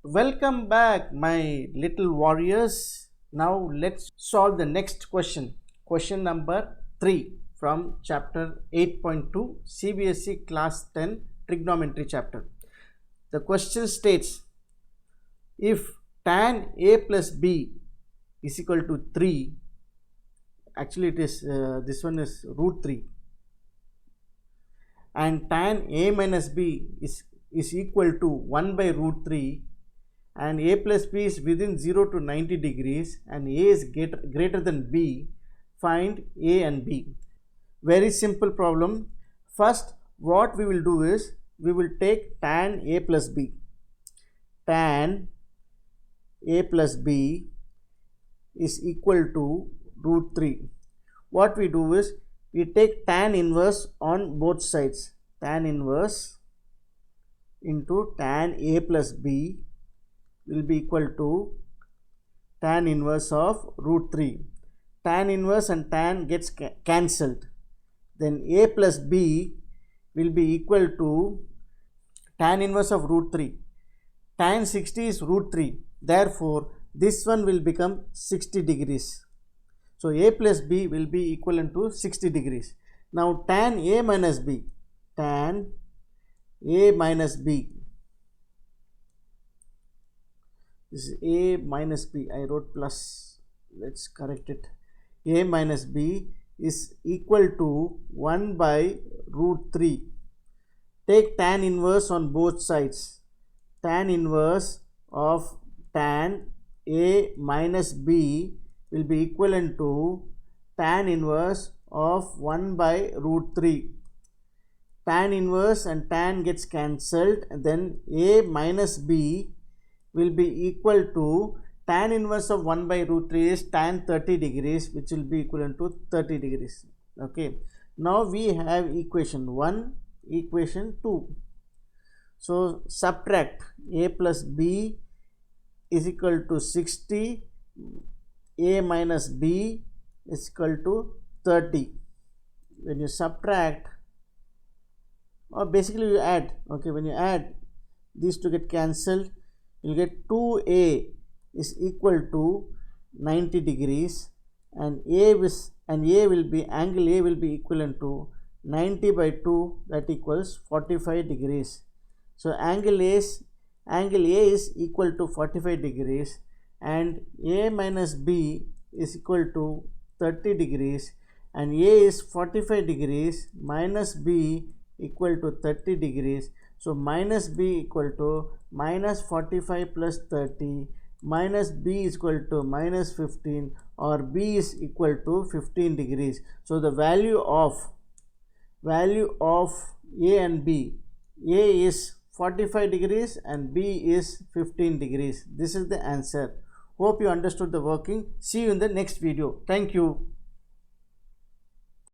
Welcome back, my little warriors. Now let's solve the next question. Question number 3 from chapter 8.2 CBSE Class 10 Trigonometry chapter. The question states, if tan A plus B is equal to 3, actually it is this one is root 3, and tan A minus B is equal to 1 by root 3, and A plus B is within 0 to 90 degrees and A is greater than B, find A and B. Very simple problem. First, what we will do is, we will take tan A plus B. Tan A plus B is equal to root 3. What we do is, we take tan inverse on both sides. Tan inverse into tan A plus B will be equal to tan inverse of root 3. Tan inverse and tan gets cancelled. Then A plus B will be equal to tan inverse of root 3. Tan 60 is root 3. Therefore, this one will become 60 degrees. So, A plus B will be equivalent to 60 degrees. Now, tan A minus B. Tan A minus B. This is A minus B. I wrote plus. Let's correct it. A minus B is equal to 1 by root 3. Take tan inverse on both sides. Tan inverse of tan A minus B will be equivalent to tan inverse of 1 by root 3. Tan inverse and tan gets cancelled. Then A minus B will be equal to tan inverse of 1 by root 3 is tan 30 degrees, which will be equivalent to 30 degrees. Okay. Now we have equation 1, equation 2. So subtract A plus B is equal to 60, A minus B is equal to 30. When you subtract, or basically you add, okay, when you add, these two get cancelled, you will get 2A is equal to 90 degrees, and angle A will be equivalent to 90 by 2, that equals 45 degrees. So angle A is equal to 45 degrees, and A minus B is equal to 30 degrees, and A is 45 degrees minus B equal to 30 degrees. So minus B equal to minus 45 plus 30, minus B is equal to minus 15, or B is equal to 15 degrees. So the value of A and B, A is 45 degrees and B is 15 degrees. This is the answer. Hope you understood the working. See you in the next video. Thank you.